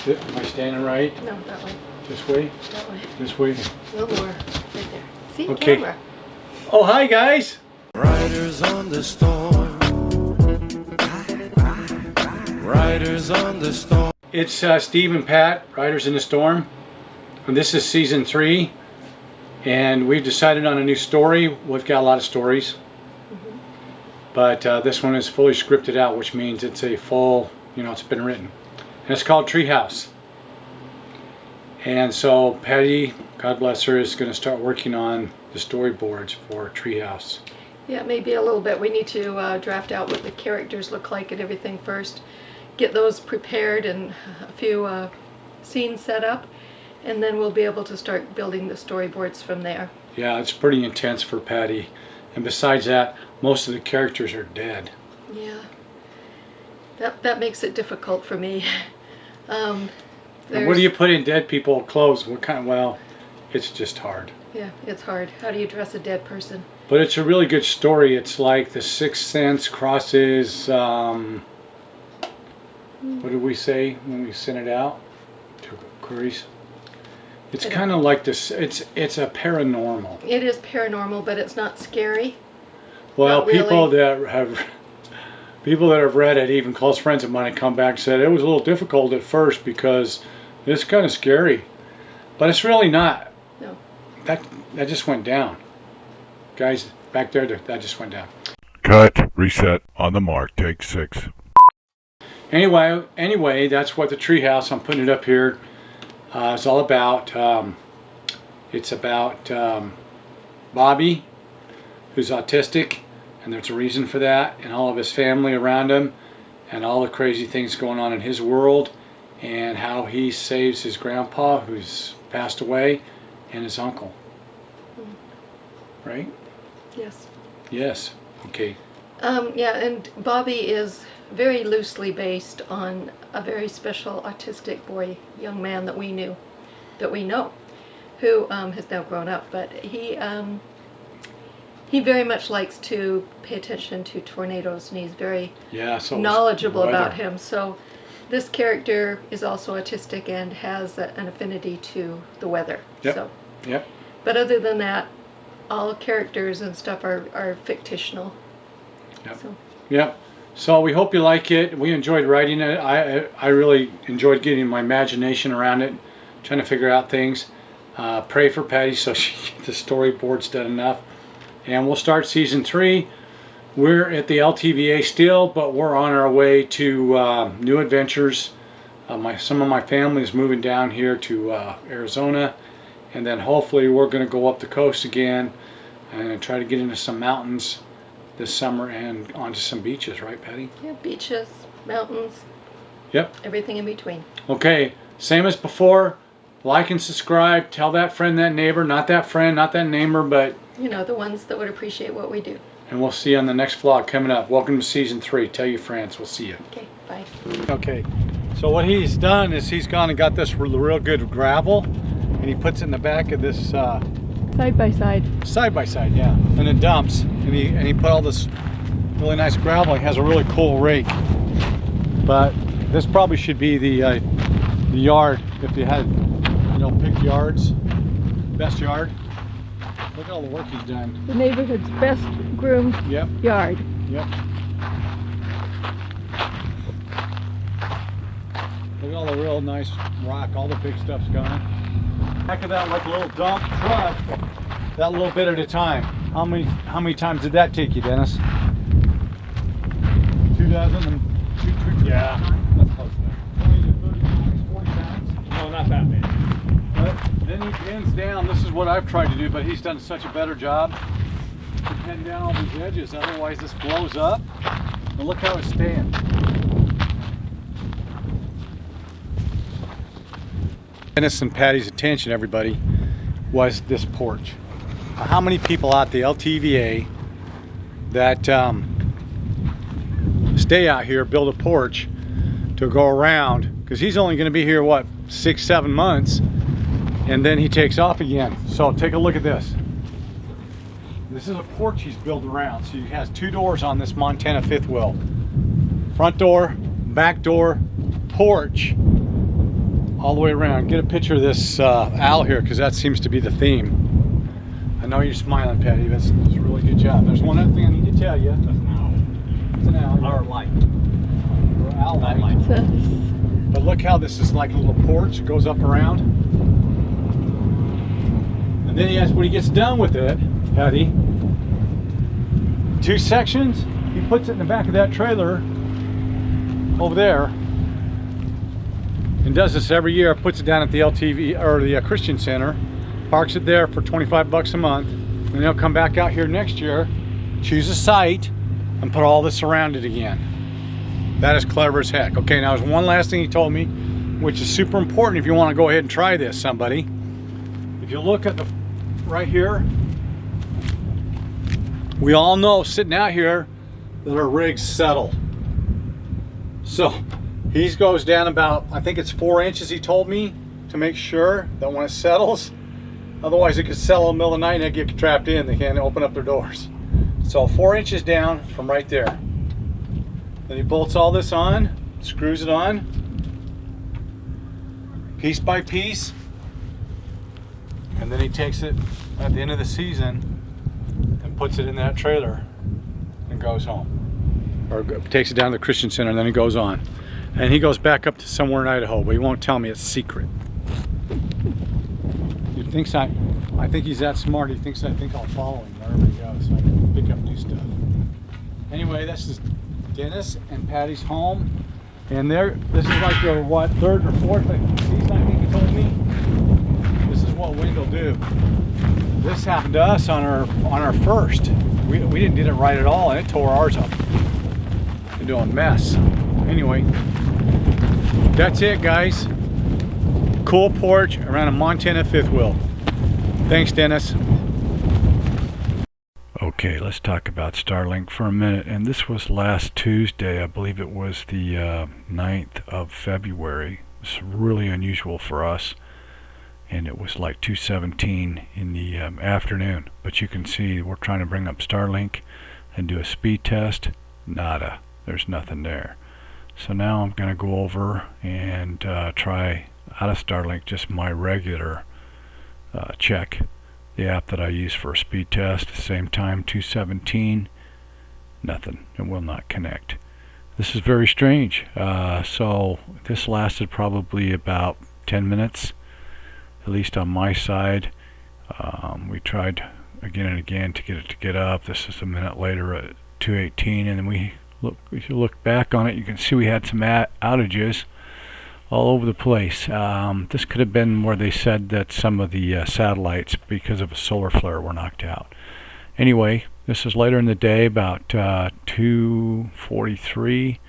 Am I standing right? No, that way. This way? That way. This way? A little more. Right there. See? Okay. Camera. Oh, hi guys! Riders on the storm. Riders on the storm. It's Steve and Pat, Riders in the Storm. And this is season 3. And we've decided on a new story. We've got a lot of stories. But this one is fully scripted out, which means it's a full, it's been written. And it's called Treehouse. And so Patty, God bless her, is going to start working on the storyboards for Treehouse. Yeah, maybe a little bit. We need to draft out what the characters look like and everything first. Get those prepared and a few scenes set up. And then we'll be able to start building the storyboards from there. Yeah, it's pretty intense for Patty. And besides that, most of the characters are dead. Yeah. That makes it difficult for me. And what do you put in dead people clothes? What kind? Well, it's just hard. Yeah, it's hard. How do you dress a dead person? But it's a really good story. It's like The Sixth Sense crosses, what did we say when we sent it out to queries? It's kind of like this, it's a paranormal. It is paranormal, but it's not scary. Well, Not really. people that have read it, even close friends of mine, have come back and said it was a little difficult at first because it's kind of scary, but it's really not. No. That just went down, guys. Back there, that just went down. Cut. Reset. On the mark. Take 6. Anyway, that's what the Treehouse. I'm putting it up here. It's all about. It's about Bobby, who's autistic, and there's a reason for that, and all of his family around him, and all the crazy things going on in his world, and how he saves his grandpa, who's passed away, and his uncle. Right? Yes. Yes. Okay. Yeah, and Bobby is very loosely based on a very special autistic boy, young man that we know, who has now grown up. But he very much likes to pay attention to tornadoes, and he's very knowledgeable about him. So this character is also autistic and has an affinity to the weather. Yep. So, Yep. but other than that, all characters and stuff are fictional. Yep. So. Yep. So we hope you like it. We enjoyed writing it. I really enjoyed getting my imagination around it, trying to figure out things. Pray for Patty so she gets the storyboards done enough. And we'll start season 3. We're at the LTVA still, but we're on our way to new adventures. Some of my family is moving down here to Arizona, and then hopefully we're going to go up the coast again and try to get into some mountains this summer and onto some beaches, right, Patty? Yeah, beaches, mountains. Yep. Everything in between. Okay, same as before. Like and subscribe. Tell that friend, that neighbor, not that friend, not that neighbor, but The ones that would appreciate what we do. and we'll see you on the next vlog coming up. Welcome to season 3. Tell your friends. We'll see you. Okay, bye. Okay, so what he's done is he's gone and got this real good gravel, and he puts it in the back of this Side by side. side by side, yeah, and it dumps, and he put all this really nice gravel. He has a really cool rake, but this probably should be the yard if you had, pick yards, best yard. Look at all the work he's done. The neighborhood's best groomed Yep, yard. yep. Look at all the real nice rock. All the big stuff's gone. Heck of that, like a little dump truck. That little bit at a time. How many times did that take you, Dennis? 2002. Yeah, that's close enough. 20 to 30 pounds, 40 pounds. No, not that many. But then he pins down. This is what I've tried to do, but he's done such a better job to pin down all these edges. Otherwise, this blows up. And look how it's staying. Dennis and Patty's attention, everybody, was this porch. How many people out the LTVA that stay out here, build a porch to go around? Because he's only going to be here, what, 6-7 months, and then he takes off again. So take a look at this. This is a porch he's built around. So he has 2 doors on this Montana fifth wheel. Front door, back door, porch. all the way around. Get a picture of this owl here, because that seems to be the theme. I know you're smiling, Patty. That's a really good job. There's one other thing I need to tell you. That's an owl. It's an owl. Or light. Or owl light. But look how this is like a little porch. It goes up around. And then when he gets done with it, Patty, 2 sections, he puts it in the back of that trailer over there, and does this every year. Puts it down at the LTV or the Christian Center, parks it there for 25 bucks a month, and he'll come back out here next year, choose a site, and put all this around it again. That is clever as heck. Okay, now there's one last thing he told me, which is super important if you want to go ahead and try this, somebody. If you look at the right here, we all know sitting out here that our rigs settle. So he goes down about, I think it's 4 inches, he told me, to make sure that when it settles, otherwise it could settle in the middle of the night and they get trapped in. They can't open up their doors. So 4 inches down from right there. Then he bolts all this on, screws it on, piece by piece, and then he takes it at the end of the season and puts it in that trailer and goes home. Or takes it down to the Christian Center, and then he goes on. And he goes back up to somewhere in Idaho, but he won't tell me, it's secret. He thinks I think he's that smart, I think I'll follow him wherever he goes, so I can pick up new stuff. Anyway, this is Dennis and Patty's home. And this is like their, what, 3rd or 4th season, I think he told me. This is what wind will do. This happened to us on our first. We didn't get it right at all, and it tore ours up. We're doing a mess. Anyway, that's it, guys. Cool porch around a Montana fifth wheel. Thanks, Dennis. Okay, let's talk about Starlink for a minute. And this was last Tuesday. I believe it was the 9th of February. It's really unusual for us. And it was like 2:17 in the afternoon. But you can see we're trying to bring up Starlink and do a speed test. Nada. There's nothing there. So now I'm going to go over and try out of Starlink just my regular check. The app that I use for a speed test. Same time, 2:17. Nothing. It will not connect. This is very strange. So this lasted probably about 10 minutes. At least on my side. We tried again and again to get it to get up. This is a minute later at 2:18, and then if you look back on it, you can see we had some outages all over the place. This could have been where they said that some of the satellites, because of a solar flare, were knocked out. Anyway, this is later in the day, about 2:43,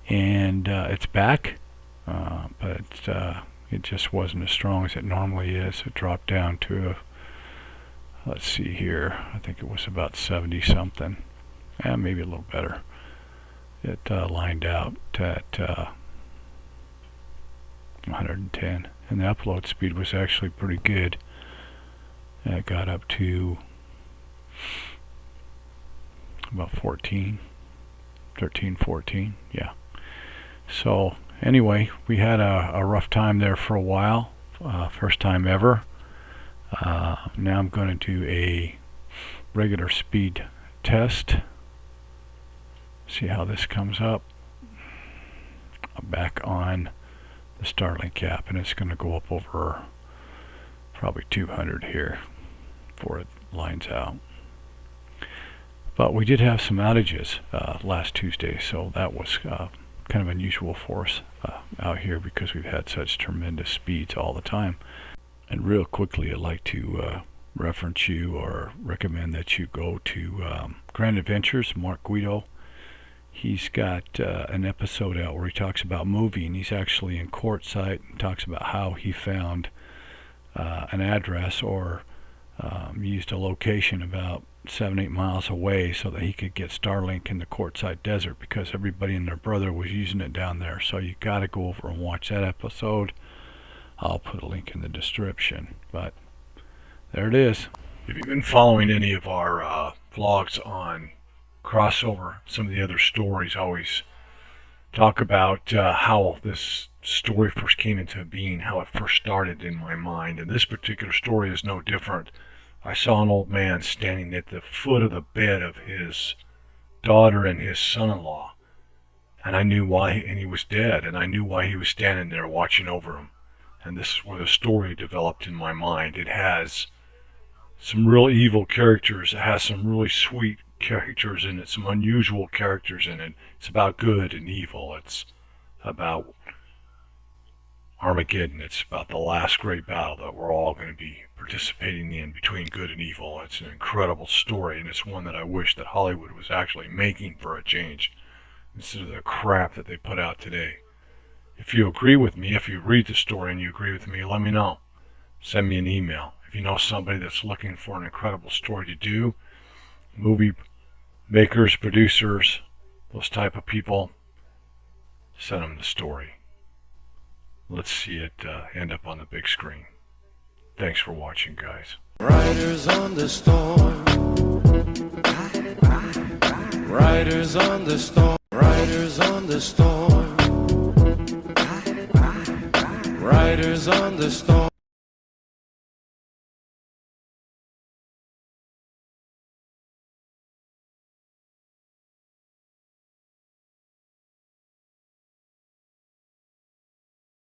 and it's back, but it just wasn't as strong as it normally is. It dropped down to, let's see here, I think it was about 70 something, maybe a little better. It lined out at 110, and the upload speed was actually pretty good. It got up to about 13, 14, yeah. So anyway, we had a rough time there for a while, first time ever. Now I'm going to do a regular speed test. See how this comes up. I'm back on the Starlink app, and it's going to go up over probably 200 here before it lines out. But we did have some outages last Tuesday, so that was kind of unusual for us out here because we've had such tremendous speeds all the time. And real quickly, I'd like to reference you or recommend that you go to Grand Adventures, Mark Guido. He's got an episode out where he talks about moving. He's actually in Quartzsite and talks about how he found an address or used a location about 7-8 miles away so that he could get Starlink in the Quartzsite Desert, because everybody and their brother was using it down there. So you got to go over and watch that episode. I'll put a link in the description, but there it is. If you've been following any of our vlogs on Crossover, some of the other stories always talk about how this story first came into being, how it first started in my mind. And this particular story is no different. I saw an old man standing at the foot of the bed of his daughter and his son-in-law. And I knew why, and he was dead, and I knew why he was standing there watching over him. And this is where the story developed in my mind. It has some real evil characters. It has some really sweet characters in it, some unusual characters in it. It's about good and evil. It's about Armageddon. It's about the last great battle that we're all going to be participating in between good and evil. It's an incredible story, and it's one that I wish that Hollywood was actually making for a change, instead of the crap that they put out today. If you agree with me, if you read the story and you agree with me, let me know. Send me an email. If you know somebody that's looking for an incredible story to do, movie makers, producers, those type of people, send them the story. Let's see it end up on the big screen. Thanks for watching, guys. Riders on the storm. Riders on the storm. Riders on the storm. Riders on the storm.